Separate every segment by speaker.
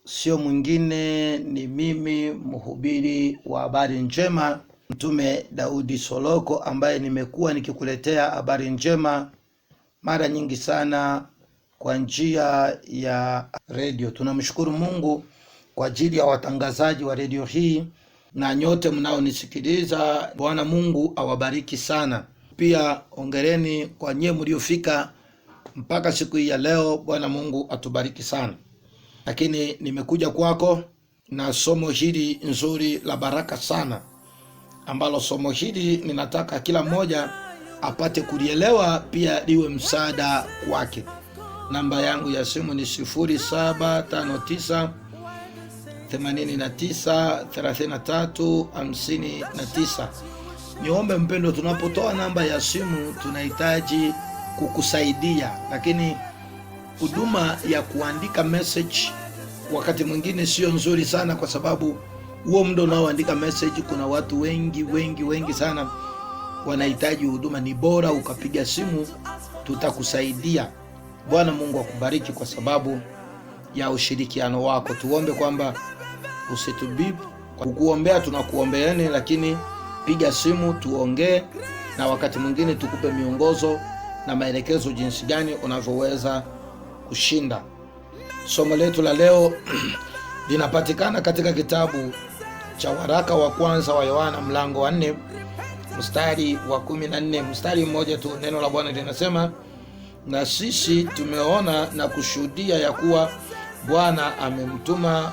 Speaker 1: sio mwingine ni mimi mhubiri wa habari njema Mtume Daudi Soloko, ambaye nimekuwa nikikuletea habari njema mara nyingi sana kwa njia ya radio. Tunamshukuru Mungu kwa ajili ya watangazaji wa radio hii na nyote mnaonisikiliza. Bwana Mungu awabariki sana. Pia ongereni kwa nyie mliofika mpaka siku hii ya leo. Bwana Mungu atubariki sana. Lakini nimekuja kwako na somo hili nzuri la baraka sana, ambalo somo hili ninataka kila mmoja apate kulielewa, pia liwe msaada kwake. Namba yangu ya simu ni 0759 89 33 59. Niombe mpendo, tunapotoa namba ya simu tunahitaji kukusaidia, lakini huduma ya kuandika message wakati mwingine sio nzuri sana, kwa sababu huo muda unaoandika message kuna watu wengi sana wanahitaji huduma. Ni bora ukapiga simu, tutakusaidia. Bwana Mungu akubariki kwa sababu ya ushirikiano wako. Tuombe kwamba usitubibu. Kukuombea tunakuombeeni, lakini piga simu tuongee, na wakati mwingine tukupe miongozo na maelekezo jinsi gani unavyoweza kushinda. Somo letu la leo linapatikana katika kitabu cha waraka wa kwanza wa Yohana mlango wa 4 mstari wa 14, mstari mmoja tu. Neno la Bwana linasema, na sisi tumeona na kushuhudia ya kuwa Bwana amemtuma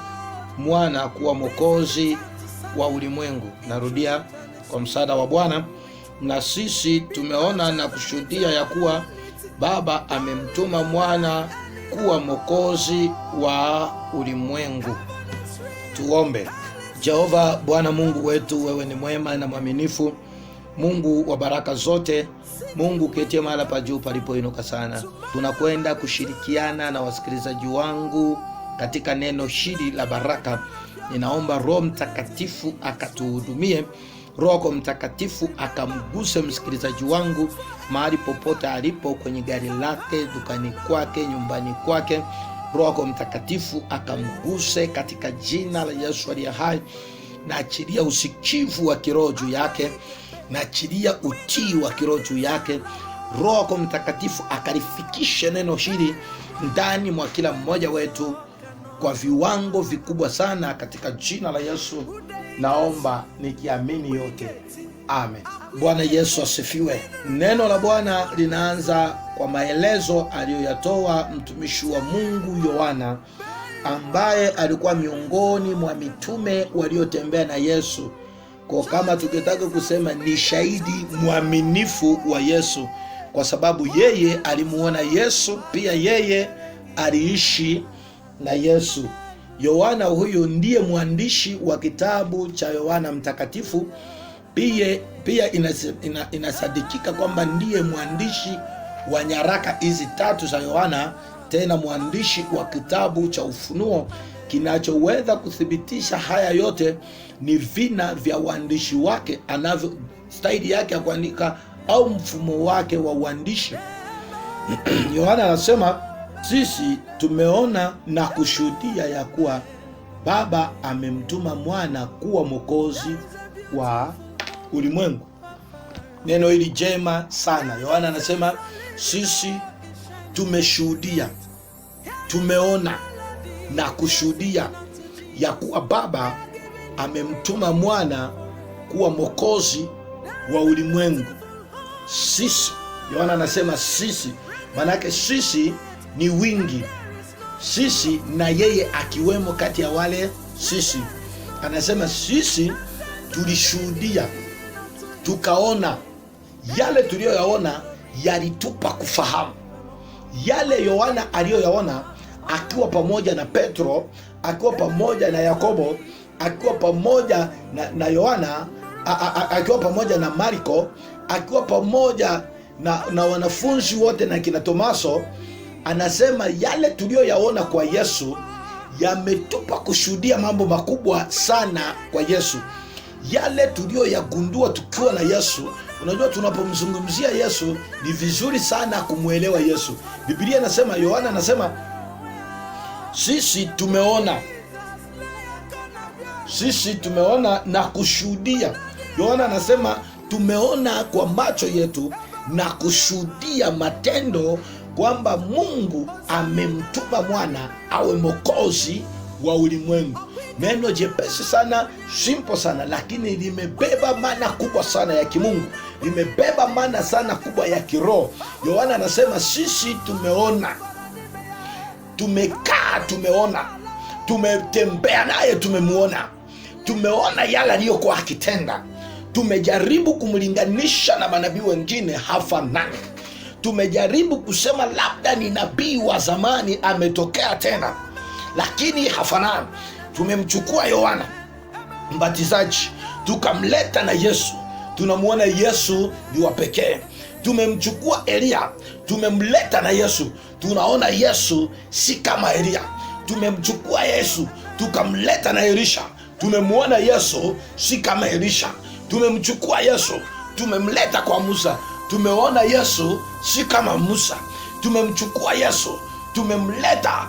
Speaker 1: mwana kuwa mwokozi wa ulimwengu. Narudia kwa msaada wa Bwana, na sisi tumeona na kushuhudia ya kuwa Baba amemtuma mwana kuwa mwokozi wa ulimwengu. Tuombe. Jehova Bwana Mungu wetu, wewe ni mwema na mwaminifu, Mungu wa baraka zote, Mungu ketie mahali pa juu palipoinuka sana. Tunakwenda kushirikiana na wasikilizaji wangu katika neno hili la baraka. Ninaomba Roho Mtakatifu akatuhudumie. Roho Mtakatifu akamguse msikilizaji wangu mahali popote alipo, kwenye gari lake, dukani kwake, nyumbani kwake. Roho Mtakatifu akamguse katika jina la Yesu aliye hai. Na achilia usikivu wa kiroho juu yake, na achilia utii wa kiroho juu yake. Roho Mtakatifu akalifikishe neno hili ndani mwa kila mmoja wetu kwa viwango vikubwa sana, katika jina la Yesu naomba nikiamini yote, amen. Bwana Yesu asifiwe. Neno la Bwana linaanza kwa maelezo aliyoyatoa mtumishi wa Mungu Yohana, ambaye alikuwa miongoni mwa mitume waliotembea na Yesu. Kwa kama tukitaka kusema ni shahidi mwaminifu wa Yesu, kwa sababu yeye alimuona Yesu, pia yeye aliishi na Yesu. Yohana huyu ndiye mwandishi wa kitabu cha Yohana Mtakatifu. Pia inasadikika kwamba ndiye mwandishi wa nyaraka hizi tatu za Yohana, tena mwandishi wa kitabu cha Ufunuo. Kinachoweza kuthibitisha haya yote ni vina vya uandishi wake, anavyo staili yake ya kuandika au mfumo wake wa uandishi. Yohana anasema, sisi tumeona na kushuhudia ya kuwa Baba amemtuma mwana kuwa mwokozi wa ulimwengu. Neno hili jema sana. Yohana anasema sisi tumeshuhudia, tumeona na kushuhudia ya kuwa Baba amemtuma mwana kuwa mwokozi wa ulimwengu. Sisi, Yohana anasema sisi, manake sisi ni wingi, sisi na yeye akiwemo kati ya wale sisi. Anasema sisi tulishuhudia, tukaona. Yale tuliyoyaona yalitupa kufahamu yale Yohana aliyoyaona, akiwa pamoja na Petro, akiwa pamoja na Yakobo, akiwa pamoja na Yohana, akiwa pamoja na Marko, akiwa pamoja na wanafunzi wote na kina Tomaso. Anasema yale tuliyoyaona kwa Yesu yametupa kushuhudia mambo makubwa sana kwa Yesu. Yale tuliyoyagundua tukiwa na Yesu. Unajua, tunapomzungumzia Yesu ni vizuri sana kumuelewa Yesu. Biblia inasema, Yohana anasema sisi tumeona sisi tumeona na kushuhudia. Yohana anasema tumeona kwa macho yetu na kushuhudia matendo kwamba Mungu amemtuma mwana awe mwokozi wa ulimwengu. Neno jepesi sana, simple sana, lakini limebeba maana kubwa sana ya kimungu, limebeba maana sana kubwa ya kiroho. Yohana anasema sisi tumeona, tumekaa, tumeona, tumetembea naye, tumemuona, tumeona yale aliyokuwa akitenda. Tumejaribu kumlinganisha na manabii wengine, hafanani. Tumejaribu kusema labda ni nabii wa zamani ametokea tena, lakini hafanani. Tumemchukua Yohana Mbatizaji tukamleta na Yesu, tunamuona Yesu ni wa pekee. Tumemchukua Elia tumemleta na Yesu, tunaona Yesu si kama Elia. Tumemchukua Yesu tukamleta na Elisha, tumemuona Yesu si kama Elisha. Tumemchukua Yesu tumemleta kwa Musa, tumeona Yesu si kama Musa. Tumemchukua Yesu tumemleta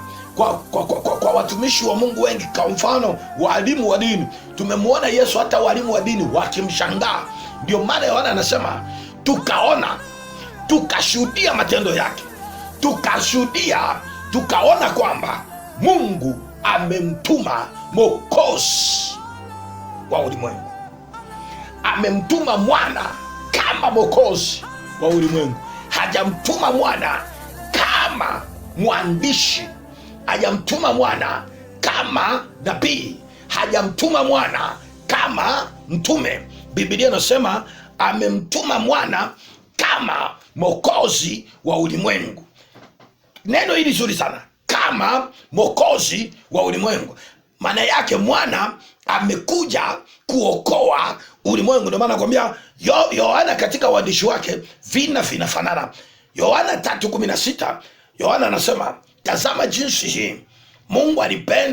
Speaker 1: kwa watumishi wa Mungu wengi, kwa mfano walimu wa dini. Tumemuona Yesu hata walimu wa dini wakimshangaa. Ndio maana Yohana anasema tukaona, tukashuhudia matendo yake, tukashuhudia, tukaona kwamba Mungu amemtuma mwokozi wa ulimwengu. Amemtuma mwana kama mwokozi wa ulimwengu. Hajamtuma mwana kama mwandishi, hajamtuma mwana kama nabii, hajamtuma mwana kama mtume. Biblia inasema amemtuma mwana kama mwokozi wa ulimwengu. Neno hili zuri sana, kama mwokozi wa ulimwengu. Maana yake mwana amekuja kuokoa ulimwengu. Ndio maana nakwambia Yohana katika uandishi wake vinafanana. Yohana 3:16, Yohana anasema tazama jinsi hii Mungu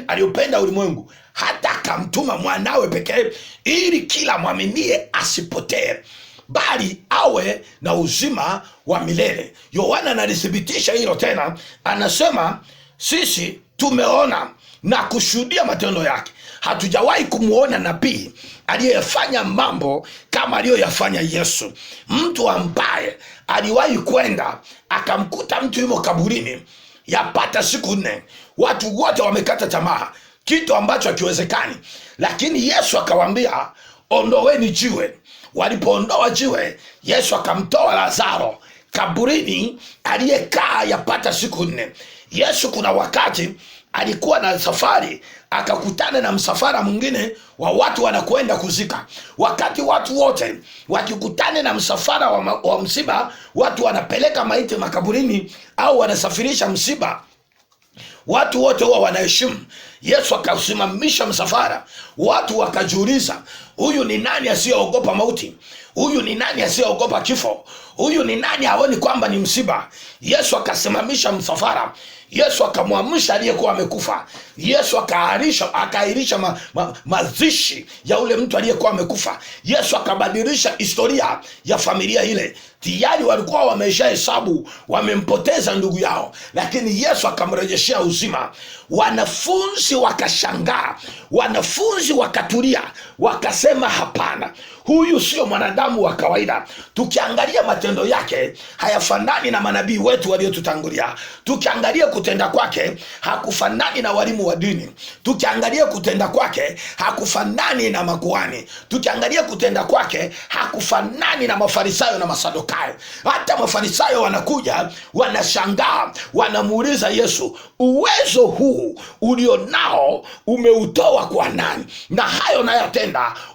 Speaker 1: aliupenda ulimwengu hata akamtuma mwanawe pekee, ili kila mwaminie asipotee, bali awe na uzima wa milele. Yohana analithibitisha hilo tena, anasema sisi tumeona na kushuhudia matendo yake. Hatujawahi kumuona nabii aliyefanya mambo kama aliyoyafanya Yesu, mtu ambaye aliwahi kwenda akamkuta mtu yumo kaburini yapata siku 4, watu wote wamekata tamaa, kitu ambacho hakiwezekani. Lakini Yesu akawaambia ondoweni jiwe. Walipoondoa jiwe, Yesu akamtoa Lazaro kaburini aliyekaa yapata siku 4. Yesu kuna wakati alikuwa na safari, akakutana na msafara mwingine wa watu wanakwenda kuzika. Wakati watu wote wakikutana na msafara wa msiba, watu wanapeleka maiti makaburini au wanasafirisha msiba, watu wote huwa wanaheshimu. Yesu akasimamisha msafara, watu wakajiuliza, huyu ni nani asiyeogopa mauti? Huyu ni nani asiyeogopa kifo? Huyu ni nani haoni kwamba ni msiba? Yesu akasimamisha msafara. Yesu akamwamsha aliyekuwa amekufa. Yesu akaahirisha mazishi ya ule mtu aliyekuwa amekufa. Yesu akabadilisha historia ya familia ile. Tayari walikuwa wamesha hesabu wamempoteza ndugu yao, lakini Yesu akamrejeshea uzima. Wanafunzi wakashangaa, wanafunzi wakatulia, wakasema hapana, huyu sio mwanadamu wa kawaida. Tukiangalia matendo yake hayafanani na manabii wetu waliotutangulia. Tukiangalia kutenda kwake hakufanani na walimu wa dini. Tukiangalia kutenda kwake hakufanani na makuhani. Tukiangalia kutenda kwake hakufanani na Mafarisayo na Masadukayo. Hata Mafarisayo wanakuja wanashangaa, wanamuuliza Yesu, uwezo huu ulionao umeutoa kwa nani? Na hayo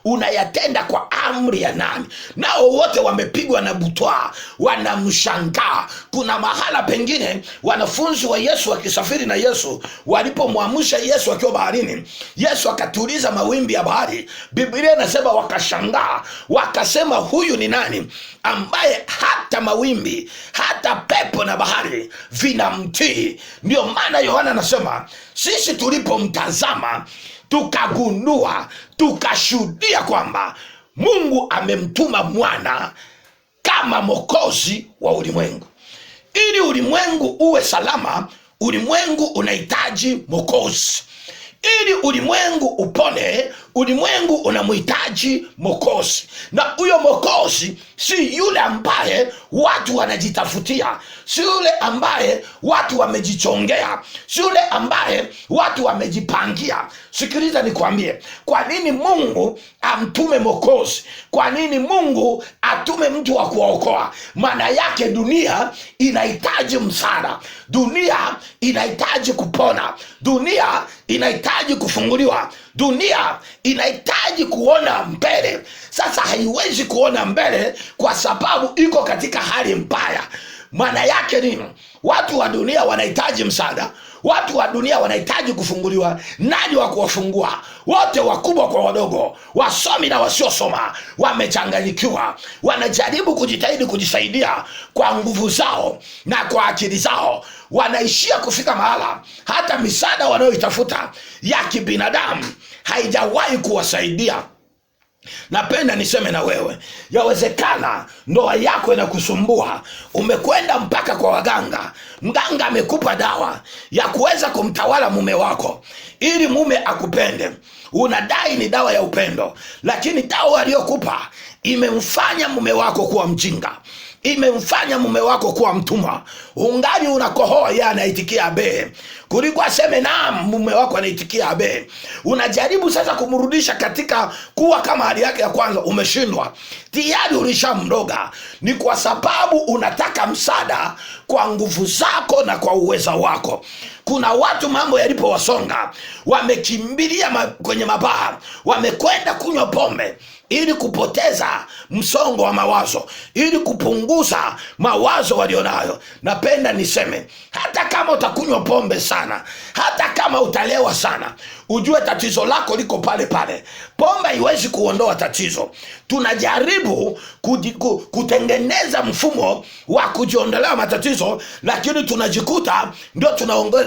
Speaker 1: unayatenda kwa amri ya nani? Nao wote wamepigwa na butwaa, wanamshangaa. Kuna mahala pengine wanafunzi wa Yesu wakisafiri na Yesu, walipomwamsha Yesu akiwa baharini, Yesu akatuliza mawimbi ya bahari. Biblia inasema wakashangaa, wakasema huyu ni nani ambaye hata mawimbi hata pepo na bahari vinamtii? Ndio maana Yohana anasema sisi tulipomtazama tukagundua, tukashuhudia kwamba Mungu amemtuma mwana kama mwokozi wa ulimwengu. Ili ulimwengu uwe salama, ulimwengu unahitaji mwokozi. Ili ulimwengu upone, Ulimwengu unamhitaji Mwokozi, na huyo Mwokozi si yule ambaye watu wanajitafutia, si yule ambaye watu wamejichongea, si yule ambaye watu wamejipangia. Sikiliza nikwambie, kwa nini Mungu amtume Mwokozi? Kwa nini Mungu atume mtu wa kuokoa? Maana yake dunia inahitaji msaada, dunia inahitaji kupona, dunia inahitaji kufunguliwa, dunia inahitaji kuona mbele. Sasa haiwezi kuona mbele kwa sababu iko katika hali mbaya. Maana yake nini? Watu wa dunia wanahitaji msaada, watu wa dunia wanahitaji kufunguliwa. Nani wa kuwafungua? Wote, wakubwa kwa wadogo, wasomi na wasiosoma, wamechanganyikiwa. Wanajaribu kujitahidi kujisaidia kwa nguvu zao na kwa akili zao, wanaishia kufika mahala hata misaada wanayoitafuta ya kibinadamu haijawahi kuwasaidia. Napenda niseme na wewe, yawezekana ndoa yako inakusumbua, umekwenda mpaka kwa waganga, mganga amekupa dawa ya kuweza kumtawala mume wako ili mume akupende. Unadai ni dawa ya upendo, lakini dawa aliyokupa imemfanya mume wako kuwa mjinga, imemfanya mume wako kuwa mtumwa. Ungali unakohoa, yeye anaitikia abe, kuliko aseme naam, mume wako anaitikia abe. Unajaribu sasa kumrudisha katika kuwa kama hali yake ya kwanza, umeshindwa. Tayari ulishamroga. Ni kwa sababu unataka msaada kwa nguvu zako na kwa uweza wako. Kuna watu mambo yalipowasonga wamekimbilia kwenye mabaa, wamekwenda kunywa pombe ili kupoteza msongo wa mawazo, ili kupunguza mawazo walionayo. Napenda niseme, hata kama utakunywa pombe sana, hata kama utalewa sana, ujue tatizo lako liko pale pale. Pombe haiwezi kuondoa tatizo. Tunajaribu kutengeneza mfumo wa kujiondolea matatizo, lakini tunajikuta ndio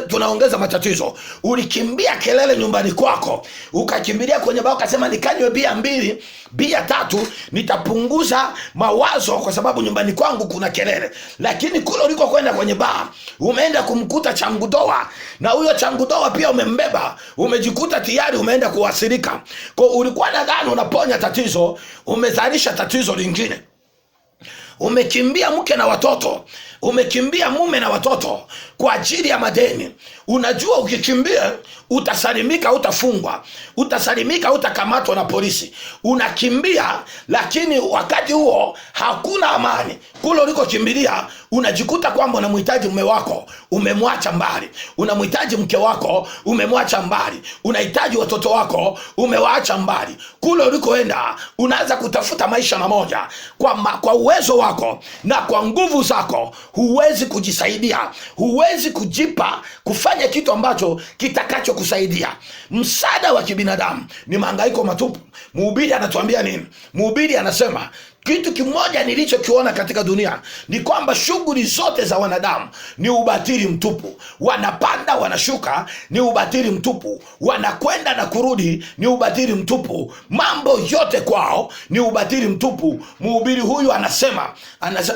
Speaker 1: tunaongeza matatizo. Ulikimbia kelele nyumbani kwako, ukakimbilia kwenye baa, ukasema nikanywe bia 2, bia 3, nitapunguza mawazo kwa sababu nyumbani kwangu kuna kelele. Lakini kule uliko kwenda kwenye baa, umeenda kumkuta changudoa, na huyo changudoa pia umembeba, umejikuta tayari umeenda kuwasirika. Kwa ulikuwa nadhani unaponya tatizo, umezalisha tatizo lingine. Umekimbia mke na watoto, umekimbia mume na watoto kwa ajili ya madeni. Unajua ukikimbia utasalimika, utafungwa, utasalimika, utakamatwa na polisi. Unakimbia, lakini wakati huo hakuna amani. Kule ulikokimbilia unajikuta kwamba unamhitaji mume wako, umemwacha mbali. Unamhitaji mke wako, umemwacha mbali. Unahitaji watoto wako, umewaacha mbali. Kule ulikoenda unaanza kutafuta maisha mamoja. Kwa uwezo wako na kwa nguvu zako huwezi kujisaidia, huwezi kujipa kufanya kitu ambacho kitakacho kusaidia. Msaada wa kibinadamu ni mahangaiko matupu. Mhubiri anatuambia nini? Mhubiri anasema kitu kimoja nilichokiona katika dunia ni kwamba shughuli zote za wanadamu ni ubatili mtupu. Wanapanda wanashuka, ni ubatili mtupu. Wanakwenda na kurudi, ni ubatili mtupu. Mambo yote kwao ni ubatili mtupu. Mhubiri huyu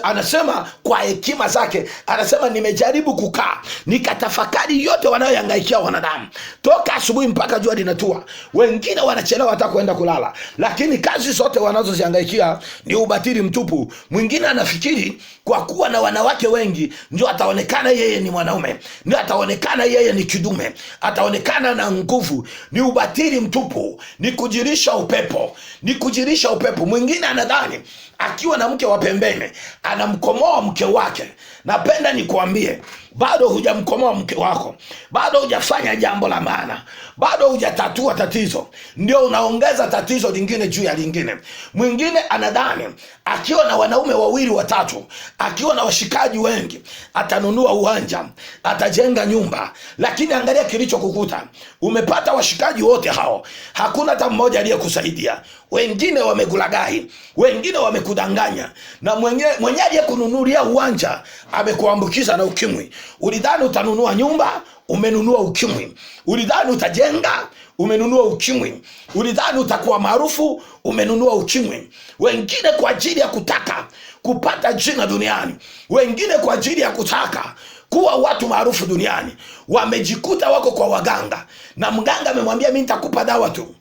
Speaker 1: anasema kwa hekima zake, anasema nimejaribu kukaa nikatafakari yote wanayohangaikia wanadamu toka asubuhi mpaka jua linatua. Wengine wanachelewa hata kwenda kulala, lakini kazi zote wanazozihangaikia ni ubatili mtupu. Mwingine anafikiri kwa kuwa na wanawake wengi ndio ataonekana yeye ni mwanaume, ndio ataonekana yeye ni kidume, ataonekana na nguvu. Ni ubatili mtupu, ni kujirisha upepo, ni kujirisha upepo. Mwingine anadhani akiwa na mke wa pembeni anamkomoa mke wake. Napenda nikuambie, bado hujamkomoa mke wako, bado hujafanya jambo la maana, bado hujatatua tatizo, ndio unaongeza tatizo lingine juu ya lingine. Mwingine anadhani akiwa na wanaume 2 3, akiwa na washikaji wengi, atanunua uwanja, atajenga nyumba. Lakini angalia kilichokukuta. Umepata washikaji wote hao, hakuna hata mmoja aliyekusaidia. Wengine wamekulagai, wengine wamekudanganya, na mwenye aliyekununulia uwanja amekuambukiza na ukimwi. Ulidhani utanunua nyumba, umenunua ukimwi. Ulidhani utajenga, umenunua ukimwi. Ulidhani utakuwa maarufu, umenunua ukimwi. Wengine kwa ajili ya kutaka kupata jina duniani, wengine kwa ajili ya kutaka kuwa watu maarufu duniani, wamejikuta wako kwa waganga, na mganga amemwambia mimi nitakupa dawa tu.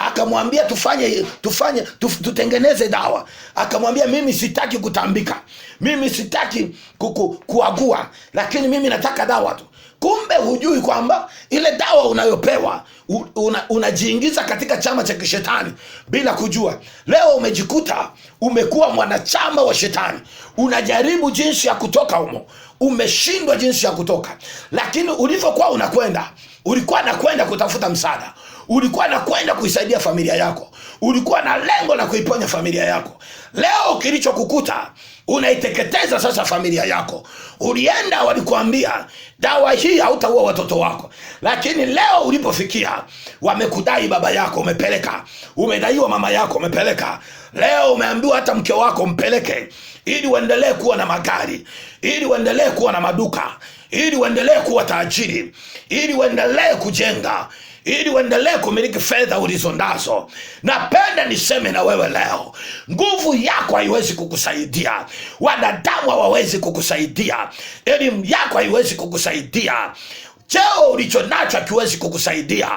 Speaker 1: akamwambia tutengeneze dawa. Akamwambia, mimi sitaki kutambika, mimi sitaki kuagua, lakini mimi nataka dawa tu. Kumbe hujui kwamba ile dawa unayopewa unajiingiza katika chama cha kishetani bila kujua. Leo umejikuta umekuwa mwanachama wa shetani, unajaribu jinsi ya kutoka humo, umeshindwa jinsi ya kutoka. Lakini ulivyokuwa unakwenda, ulikuwa nakwenda kutafuta msaada, ulikuwa nakwenda kuisaidia familia yako, ulikuwa na lengo la kuiponya familia yako. Leo kilichokukuta, unaiteketeza sasa familia yako. Ulienda, walikuambia dawa hii hautaua watoto wako, lakini leo ulipofikia, wamekudai baba yako umepeleka, umedaiwa mama yako umepeleka, leo umeambiwa hata mke wako mpeleke, ili uendelee kuwa na magari, ili uendelee kuwa na maduka, ili uendelee kuwa tajiri, ili uendelee kujenga, ili uendelee kumiliki fedha ulizonazo. Napenda niseme na wewe leo, nguvu yako haiwezi kukusaidia, wanadamu hawawezi kukusaidia, elimu yako haiwezi kukusaidia, cheo ulicho nacho hakiwezi kukusaidia.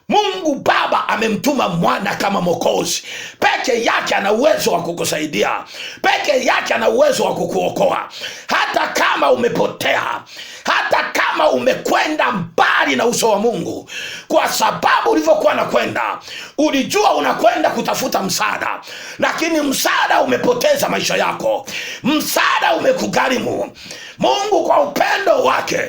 Speaker 1: Mungu Baba amemtuma mwana kama Mwokozi. Peke yake ana uwezo wa kukusaidia, peke yake ana uwezo wa kukuokoa. Hata kama umepotea, hata kama umekwenda mbali na uso wa Mungu, kwa sababu ulivyokuwa nakwenda, ulijua unakwenda kutafuta msaada, lakini msaada umepoteza maisha yako, msaada umekugharimu. Mungu kwa upendo wake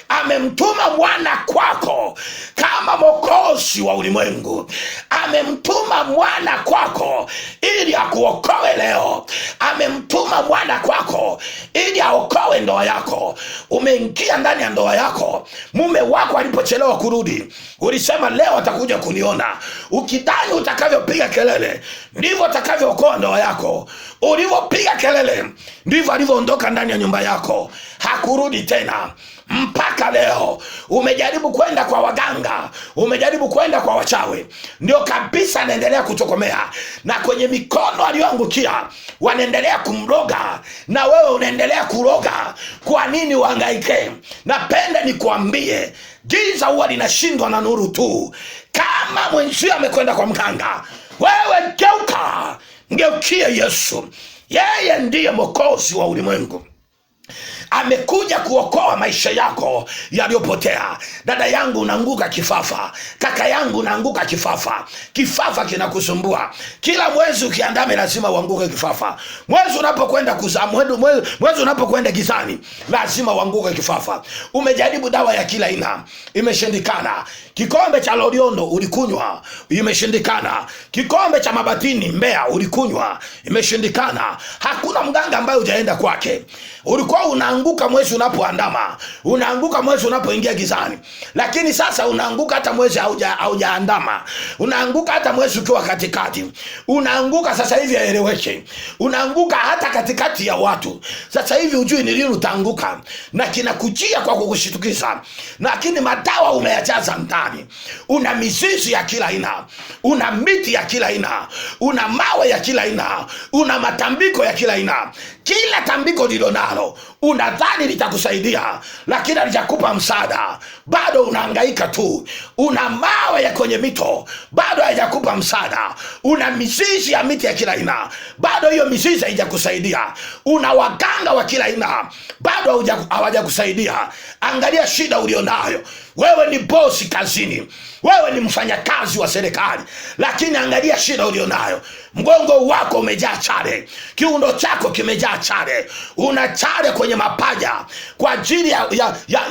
Speaker 1: amemtuma mwana kwako kama Mwokozi wa ulimwengu. Amemtuma mwana kwako ili akuokoe leo. Amemtuma mwana kwako ili aokoe ndoa yako. Umeingia ndani ya ndoa yako, mume wako alipochelewa kurudi, ulisema leo atakuja kuniona. Ukidhani utakavyopiga kelele ndivyo atakavyookoa ndoa yako. Ulivyopiga kelele ndivyo alivyoondoka ndani ya nyumba yako, hakurudi tena mpaka leo. Umejaribu kwenda kwa waganga, umejaribu kwenda kwa wachawi, ndio kabisa anaendelea kutokomea, na kwenye mikono aliyoangukia wanaendelea kumroga, na wewe unaendelea kuroga. Kwa nini uhangaike? Napenda nikuambie, giza huwa linashindwa na nuru tu. Kama mwenzio amekwenda kwa mganga, wewe geuka, ngeukie Yesu. Yeye ndiye Mwokozi wa ulimwengu. Amekuja kuokoa maisha yako yaliyopotea. Dada yangu, unaanguka kifafa. Kaka yangu, unaanguka kifafa. Kifafa kinakusumbua. Kila mwezi ukiandame lazima uanguke kifafa. Mwezi unapokwenda mwezi unapokwenda gizani lazima uanguke kifafa. Umejaribu dawa ya kila aina, imeshindikana. Kikombe cha Loliondo ulikunywa, imeshindikana. Kikombe cha Mabatini Mbeya ulikunywa, imeshindikana. Hakuna mganga ambaye hujaenda kwake. Ulikuwa unaanguka mwezi unapoandama, unaanguka mwezi unapoingia gizani, lakini sasa unaanguka hata mwezi haujaandama, unaanguka hata mwezi ukiwa katikati, unaanguka sasa hivi haeleweki, unaanguka hata katikati ya watu. Sasa hivi hujui ni lini utaanguka, na kinakujia kwa kukushitukiza, lakini madawa umeyajaza ndani. Una mizizi ya kila aina, una miti ya kila aina, una mawe ya kila aina, una matambiko ya kila aina. Kila tambiko lilo nalo unadhani litakusaidia, lakini halijakupa msaada. Bado unahangaika tu. Una mawe ya kwenye mito, bado haijakupa msaada. Una mizizi ya miti ya kila aina, bado hiyo mizizi haijakusaidia. Una waganga wa kila aina, bado hawajakusaidia. Angalia shida ulionayo. Wewe ni bosi kazini, wewe ni mfanyakazi wa serikali, lakini angalia shida ulionayo. Mgongo wako umejaa chale, kiuno chako kimejaa chale, una chale kwenye mapaja kwa ajili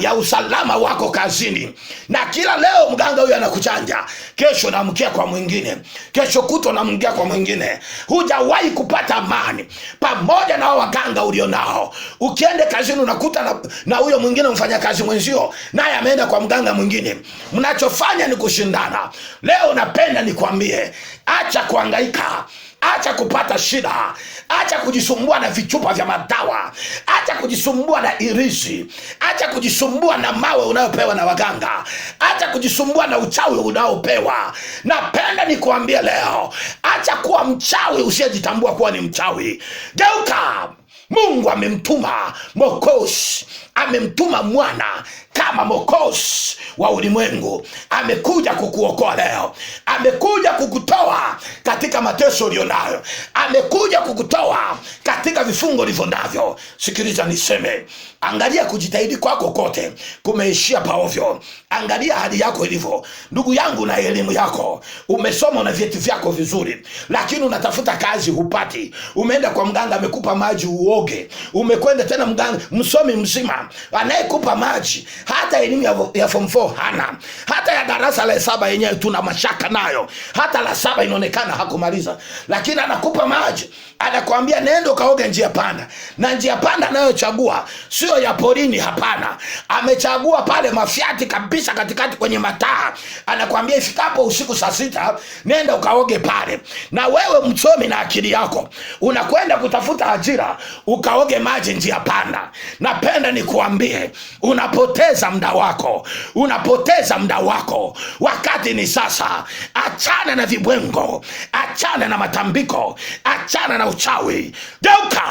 Speaker 1: ya usalama wako kazini. Na kila leo mganga huyu anakuchanja, kesho namkia kwa mwingine, kesho kuto namkia kwa mwingine. Hujawahi kupata amani pamoja na waganga ulionao. Ukiende kazini unakuta na huyo mwingine mfanyakazi mwenzio naye ameenda kwa mganga mwingine. Mnachofanya ni kushindana. Leo napenda nikwambie, acha kuhangaika, acha kupata shida, acha kujisumbua na vichupa vya madawa, acha kujisumbua na irisi, acha kujisumbua na mawe unayopewa na waganga, acha kujisumbua na uchawi unaopewa. Napenda nikuambie leo, acha kuwa mchawi usiyejitambua kuwa ni mchawi. Geuka. Mungu amemtuma Mwokozi, amemtuma mwana kama Mwokozi wa ulimwengu. Amekuja kukuokoa leo, amekuja kukutoa katika mateso ulionayo, amekuja kukutoa katika vifungo ulivyo navyo. Sikiliza niseme, angalia kujitahidi kwako kote kumeishia paovyo. Angalia hali yako ilivyo, ndugu yangu, na elimu yako. Umesoma na vyeti vyako vizuri, lakini unatafuta kazi hupati. Umeenda kwa mganga, amekupa maji uoge. Umekwenda tena mganga, msomi mzima anayekupa maji, hata elimu ya form 4 hana, hata ya darasa la 7 yenyewe tuna mashaka nayo, hata la 7 inaonekana hakumaliza, lakini anakupa maji, anakuambia nenda kaoge njia panda. Na njia panda anayochagua sio ya porini, hapana. Amechagua pale mafiati kabisa, katikati kwenye mataa. Anakuambia ifikapo usiku saa 6 nenda ukaoge pale. Na wewe msomi na akili yako unakwenda kutafuta ajira, ukaoge maji njia panda. Napenda nikuambie, unapoteza muda wako, unapoteza muda wako. Wakati ni sasa. Achana na vibwengo, achana na matambiko, achana na uchawi. Geuka.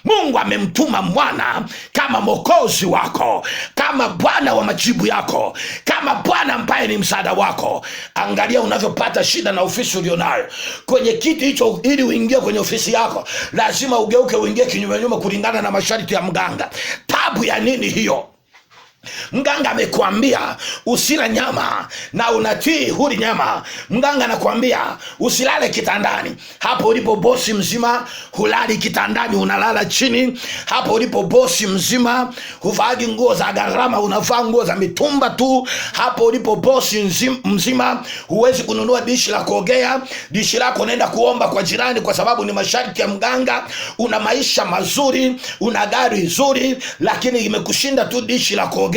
Speaker 1: Mungu amemtuma mwana kama Mwokozi wako, kama Bwana wa majibu yako, kama Bwana ambaye ni msaada wako. Angalia unavyopata shida na ofisi ulionayo. Kwenye kiti hicho, ili uingie kwenye ofisi yako, lazima ugeuke, uingie kinyume nyume kulingana na masharti ya mganga. Tabu ya nini hiyo? Mganga amekuambia usila nyama na unatii huli nyama. Mganga anakuambia usilale kitandani. Hapo ulipo bosi mzima hulali kitandani, unalala chini. Hapo ulipo bosi mzima huvaagi nguo za gharama, unavaa nguo za mitumba tu. Hapo ulipo bosi mzima huwezi kununua dishi la kuogea. Dishi lako unaenda kuomba kwa jirani, kwa sababu ni masharti ya mganga. Una maisha mazuri, una gari nzuri, lakini imekushinda tu dishi la kuogea.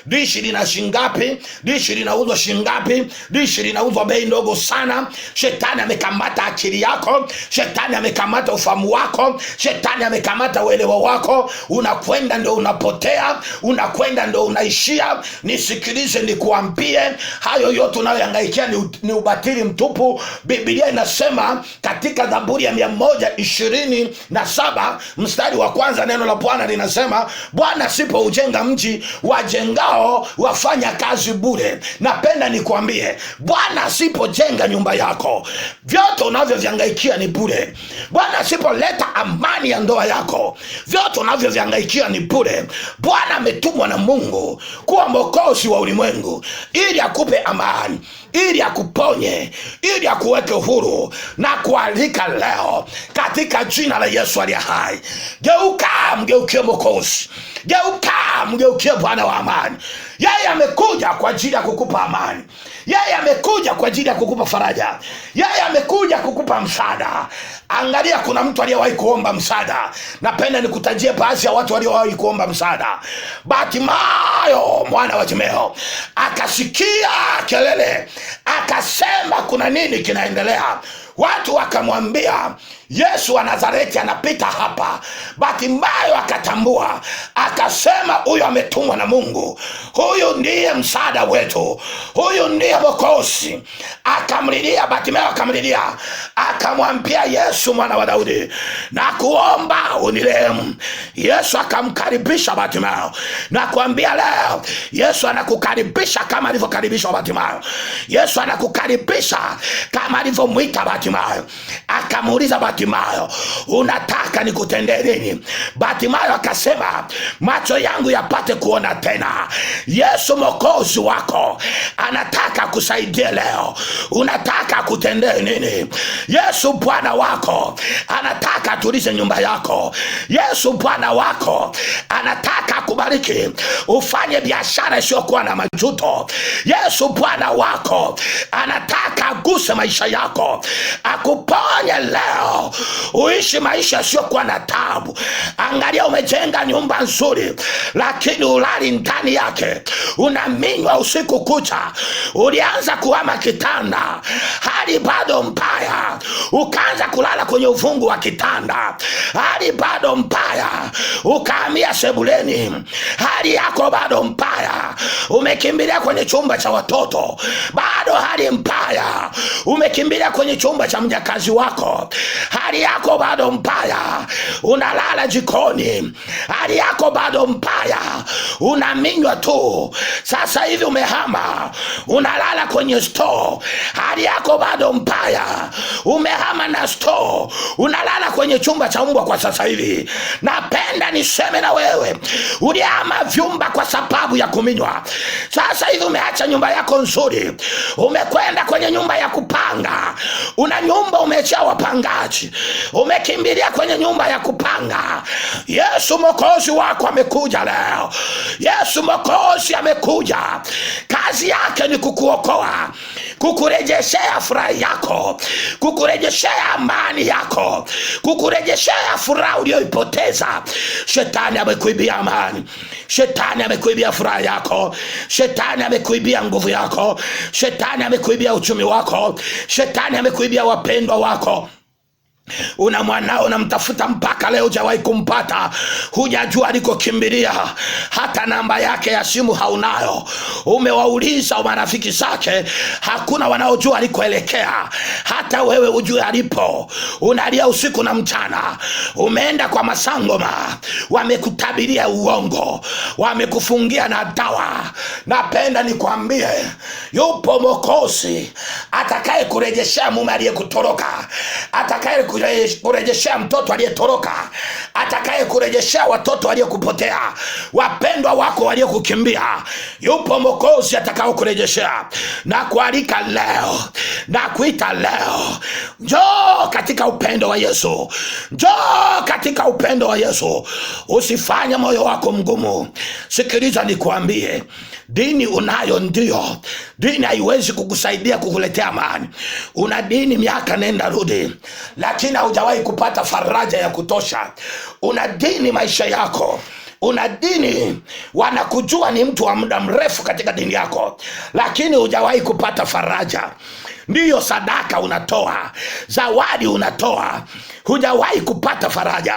Speaker 1: Dishi lina shingapi? Dishi linauzwa shingapi? Dishi linauzwa bei ndogo sana. Shetani amekamata akili yako, shetani amekamata ufahamu wako, shetani amekamata uelewa wako. Unakwenda ndo unapotea, unakwenda ndo unaishia. Nisikilize nikuambie, hayo yote unayohangaikia ni ubatili mtupu. Biblia inasema katika Zaburi ya 127 mstari wa 1, neno la Bwana linasema, Bwana asipoujenga mji, wajengao wafanya kazi bure. Napenda nikuambie, Bwana asipojenga nyumba yako, vyote unavyovyangaikia ni bure. Bwana asipoleta amani ya ndoa yako, vyote unavyovyangaikia ni bure. Bwana ametumwa na Mungu kuwa Mwokozi wa ulimwengu, ili akupe amani, ili akuponye, ili akuweke huru. Na kualika leo katika jina la Yesu aliye hai, geuka, mgeukie Mwokozi. Geuka, mgeukie Bwana wa amani. Yeye amekuja kwa ajili ya kukupa amani. Yeye amekuja kwa ajili ya kukupa faraja. Yeye amekuja kukupa msaada. Angalia, kuna mtu aliyewahi kuomba msaada. Napenda nikutajie baadhi ya watu waliowahi kuomba msaada. Bartimayo mwana wa Timeo akasikia kelele, akasema kuna nini kinaendelea? Watu wakamwambia Yesu wa Nazareti anapita hapa. Bartimayo akatambua, akasema huyu ametumwa na Mungu, huyu ndiye msaada wetu, huyu ndiye Mwokozi. Akamlilia Bartimayo, akamlilia, akamwambia Yesu mwana wa Daudi, na kuomba unirehemu. Yesu akamkaribisha Bartimayo. Na kuambia leo, Yesu anakukaribisha kama alivyokaribisha Bartimayo. Yesu anakukaribisha kama alivyomwita Bartimayo. Akamuuliza Bartimayo, unataka nikutendee nini? Bartimayo akasema, macho yangu yapate kuona tena. Yesu Mwokozi wako anataka kusaidia leo. Unataka kutendee nini? Yesu Bwana wako anataka atulize nyumba yako. Yesu Bwana wako anataka kubariki, ufanye biashara isiyokuwa na majuto. Yesu Bwana wako anataka aguse maisha yako, akuponye leo, uishi maisha yasiyokuwa na taabu. Angalia, umejenga nyumba nzuri, lakini ulali ndani yake, unaminywa usiku kucha. Ulianza kuhama kitanda, hali bado mbaya. Ukaanza kulala kwenye uvungu wa kitanda, hali bado mbaya. Ukahamia sebuleni, hali yako bado mbaya. Umekimbilia kwenye chumba cha watoto, bado hali mbaya. Umekimbilia kwenye chumba chumba cha mjakazi wako, hali yako bado mbaya, unalala jikoni, hali yako bado mbaya, unaminywa tu. Sasa hivi umehama, unalala kwenye store, hali yako bado mbaya, umehama na store, unalala kwenye chumba cha mbwa kwa sasa hivi. Napenda niseme na wewe, ulihama vyumba kwa sababu ya kuminywa. Sasa hivi umeacha nyumba yako nzuri, umekwenda kwenye nyumba ya kupanga. Una nyumba umeacha wapangaji, umekimbilia kwenye nyumba ya kupanga. Yesu Mwokozi wako amekuja leo. Yesu Mwokozi amekuja. Kazi yake ni kukuokoa, kukurejeshea furaha yako, kukurejeshea amani yako, kukurejeshea furaha uliyoipoteza. Shetani amekuibia amani, shetani amekuibia furaha yako, shetani amekuibia nguvu yako, shetani amekuibia uchumi wako, shetani amekuibia wapendwa wako. Una mwanao unamtafuta mpaka leo hujawahi kumpata, hujajua alikokimbilia, hata namba yake ya simu haunayo. Umewauliza marafiki zake, hakuna wanaojua alikoelekea, hata wewe hujui alipo. Unalia usiku na mchana, umeenda kwa masangoma, wamekutabiria uongo, wamekufungia na dawa. Napenda nikwambie, yupo Mwokozi atakaye kurejeshea mume aliyekutoroka, atakaye kurejeshea mtoto aliyetoroka, atakaye kurejeshea watoto waliokupotea, wapendwa wako waliokukimbia. Yupo Mwokozi atakao kurejeshea. Na kualika leo, na kuita leo, njoo katika upendo wa Yesu, njoo katika upendo wa Yesu. Usifanye moyo wako mgumu. Sikiliza nikuambie, dini unayo ndio, dini haiwezi kukusaidia kukuletea amani. Una dini miaka nenda rudi, lakini haujawahi kupata faraja ya kutosha. Una dini maisha yako, una dini wanakujua ni mtu wa muda mrefu katika dini yako, lakini hujawahi kupata faraja. Ndiyo sadaka unatoa, zawadi unatoa, hujawahi kupata faraja.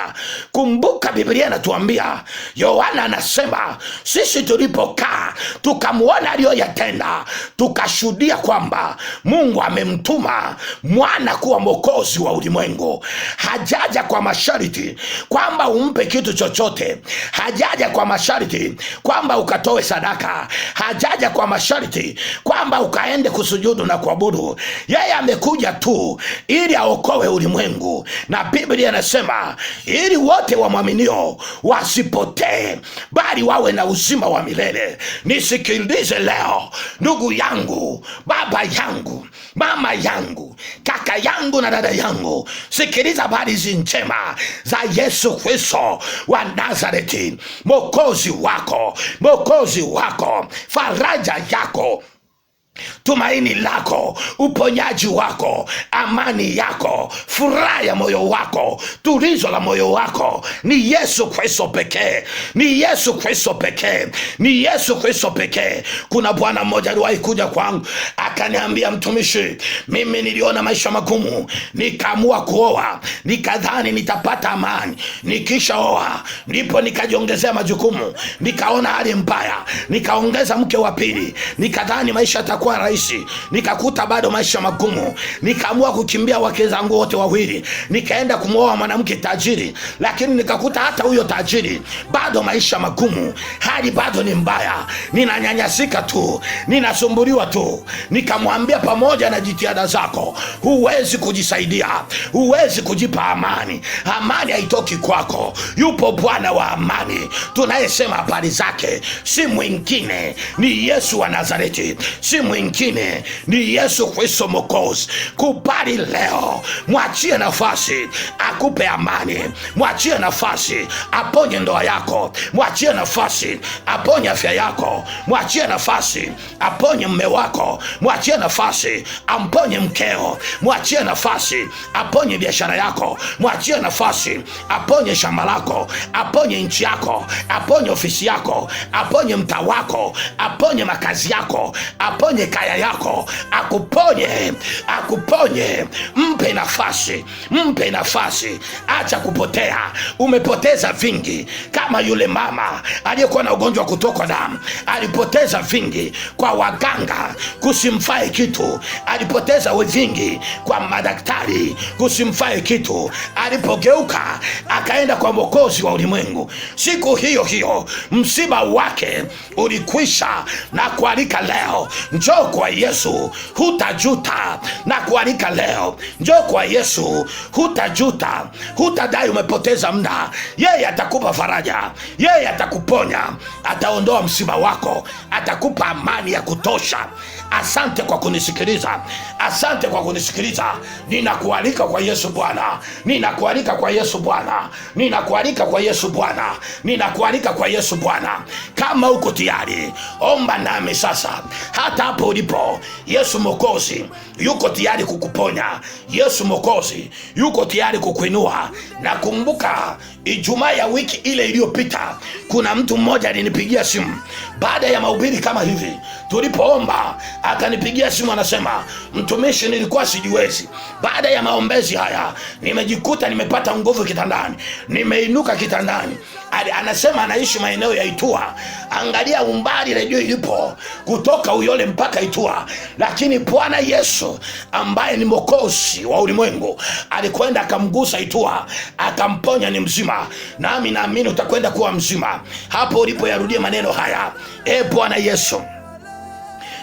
Speaker 1: Kumbuka Biblia inatuambia, Yohana anasema, sisi tulipokaa tukamwona aliyoyatenda, tukashuhudia kwamba Mungu amemtuma mwana kuwa Mwokozi wa ulimwengu. Hajaja kwa masharti kwamba umpe kitu chochote, hajaja kwa masharti kwamba ukatoe sadaka, hajaja kwa masharti kwamba ukaende kusujudu na kuabudu. Yeye amekuja tu ili aokoe ulimwengu, na Biblia inasema ili wote wamwaminio wasipotee, bali wawe na uzima wa milele. Nisikilize leo, ndugu yangu, baba yangu, mama yangu, kaka yangu na dada yangu, sikiliza habari hizi njema za Yesu Kristo wa Nazareti, Mwokozi wako, Mwokozi wako, faraja yako, tumaini lako, uponyaji wako, amani yako, furaha ya moyo wako, tulizo la moyo wako ni Yesu Kristo pekee, ni Yesu Kristo pekee, ni Yesu Kristo pekee. Kuna bwana mmoja aliwahi kuja kwangu akaniambia, mtumishi, mimi niliona maisha magumu, nikaamua kuoa, nikadhani nitapata amani. Nikishaoa ndipo nikajiongezea majukumu, nikaona hali mbaya, nikaongeza mke wa pili, nikadhani maisha yatakuwa rahisi, nikakuta bado maisha magumu. Nikaamua kukimbia wake zangu wote wawili, nikaenda kumwoa mwanamke tajiri, lakini nikakuta hata huyo tajiri bado maisha magumu, hali bado ni mbaya, ninanyanyasika tu, ninasumbuliwa tu. Nikamwambia, pamoja na jitihada zako huwezi kujisaidia, huwezi kujipa amani. Amani haitoki kwako. Yupo Bwana wa amani tunayesema habari zake, si mwingine, ni Yesu wa Nazareti, si mwingine, ni Yesu Kristo Mwokozi. Kubali leo, mwachie nafasi akupe amani, mwachie nafasi aponye ndoa yako, mwachie nafasi aponye afya yako, mwachie nafasi aponye mume wako, mwachie nafasi amponye mkeo, mwachie nafasi aponye biashara yako, mwachie nafasi aponye shamba lako, aponye nchi yako, aponye ofisi yako, aponye mtaa wako, aponye makazi yako, aponye kwenye kaya yako, akuponye, akuponye. Mpe nafasi, mpe nafasi. Acha kupotea. Umepoteza vingi, kama yule mama aliyekuwa na ugonjwa wa kutokwa damu. Alipoteza vingi kwa waganga, kusimfae kitu. Alipoteza vingi kwa madaktari, kusimfae kitu. Alipogeuka akaenda kwa Mwokozi wa ulimwengu, siku hiyo hiyo msiba wake ulikwisha. Na kualika leo, njoo kwa Yesu, hutajuta. Na kualika leo, njoo kwa Yesu, hutajuta, hutadai umepoteza muda. Yeye atakupa faraja, yeye atakuponya, ataondoa msiba wako, atakupa amani ya kutosha. Asante kwa kunisikiliza, asante kwa kunisikiliza. Ninakualika kwa Yesu Bwana, ninakualika kwa Yesu Bwana, ninakualika kwa Yesu Bwana, ninakualika kwa Yesu Bwana. Kama uko tayari, omba nami sasa. Hata hapo ulipo, Yesu Mwokozi yuko tayari kukuponya. Yesu Mwokozi yuko tayari kukuinua. Na kumbuka Ijumaa ya wiki ile iliyopita, kuna mtu mmoja alinipigia simu baada ya mahubiri kama hivi. Tulipoomba akanipigia simu, anasema, mtumishi, nilikuwa sijiwezi. Baada ya maombezi haya nimejikuta nimepata nguvu kitandani, nimeinuka kitandani. Anasema anaishi maeneo ya Itua. Angalia umbali redio ilipo kutoka Uyole mpaka Itua, lakini Bwana Yesu ambaye ni Mwokozi wa ulimwengu alikwenda akamgusa Itua, akamponya, ni mzima. Nami naamini utakwenda kuwa mzima. Hapo ulipo yarudie maneno haya: Bwana Yesu,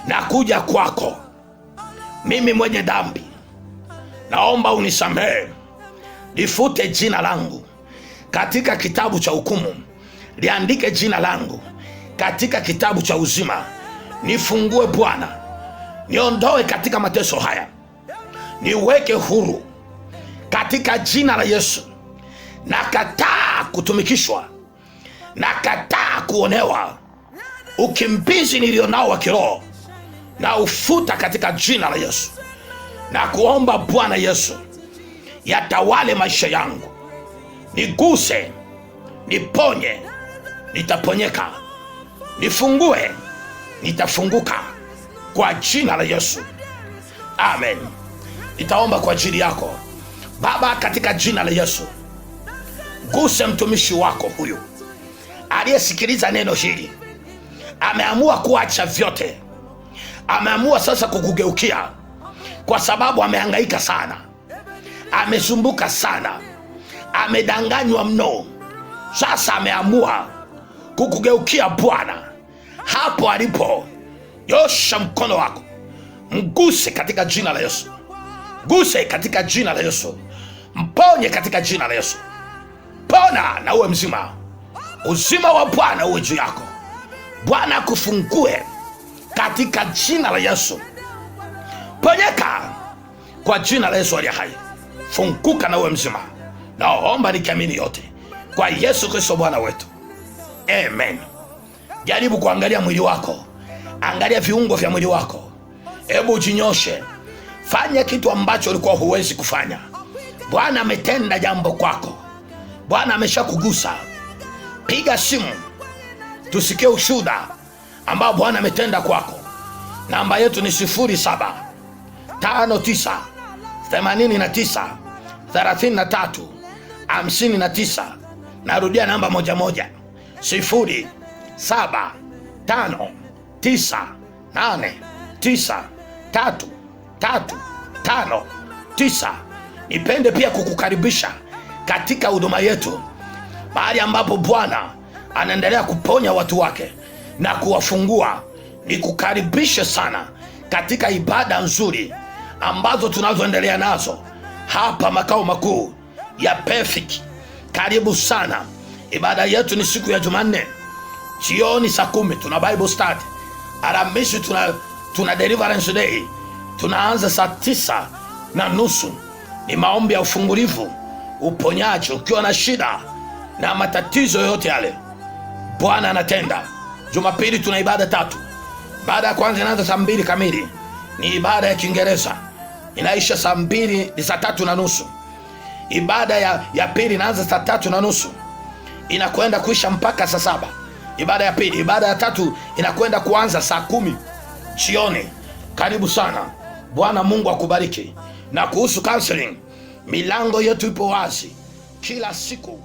Speaker 1: nakuja kwako, mimi mwenye dhambi, naomba unisamehe, lifute jina langu katika kitabu cha hukumu, liandike jina langu katika kitabu cha uzima. Nifungue Bwana, niondoe katika mateso haya, niweke huru katika jina la Yesu. Nakataa kutumikishwa, nakataa kuonewa. Ukimbizi nilionao wa kiroho na ufuta katika jina la Yesu. Na kuomba Bwana Yesu, yatawale maisha yangu, niguse, niponye, nitaponyeka, nifungue, nitafunguka kwa jina la Yesu. Amen. Nitaomba kwa ajili yako. Baba, katika jina la Yesu, guse mtumishi wako huyu aliyesikiliza neno hili. Ameamua kuacha vyote, ameamua sasa kukugeukia, kwa sababu amehangaika sana, amesumbuka sana, amedanganywa mno. Sasa ameamua kukugeukia Bwana. Hapo alipo, nyosha mkono wako, mguse katika jina la Yesu. Guse katika jina la Yesu. Mponye katika jina la Yesu. Pona na uwe mzima. Uzima wa Bwana uwe juu yako. Bwana akufungue katika jina la Yesu. Ponyeka kwa jina la Yesu aliye hai. Funguka na uwe mzima. Naomba nikiamini yote kwa Yesu Kristo Bwana wetu. Amen. Jaribu kuangalia mwili wako, angalia viungo vya mwili wako. Hebu ujinyoshe, fanya kitu ambacho ulikuwa huwezi kufanya. Bwana ametenda jambo kwako, Bwana ameshakugusa. Piga simu tusikie ushuhuda ambao Bwana ametenda kwako. Namba yetu ni 0759893359. Narudia namba 11, 0759893359. Nipende pia kukukaribisha katika huduma yetu, mahali ambapo Bwana anaendelea kuponya watu wake na kuwafungua. Nikukaribishe sana katika ibada nzuri ambazo tunazoendelea nazo hapa makao makuu ya Perfect. Karibu sana. Ibada yetu ni siku ya Jumanne jioni saa 10 tuna Bible study. Alhamisi tuna Deliverance Day, tunaanza saa 9:30. Ni maombi ya ufungulivu, uponyaji. Ukiwa na shida na matatizo yote yale, Bwana anatenda. Jumapili tuna ibada 3. Ibada ya kwanza inaanza saa 2 kamili, ni ibada ya Kiingereza, inaisha saa 3:30. Ibada ya pili inaanza saa 3:30, inakwenda kuisha mpaka saa 7. Ibada ya pili. Ibada ya tatu inakwenda kuanza saa 10 jioni, Karibu sana. Bwana Mungu akubariki. Na kuhusu counseling, milango yetu ipo wazi kila siku.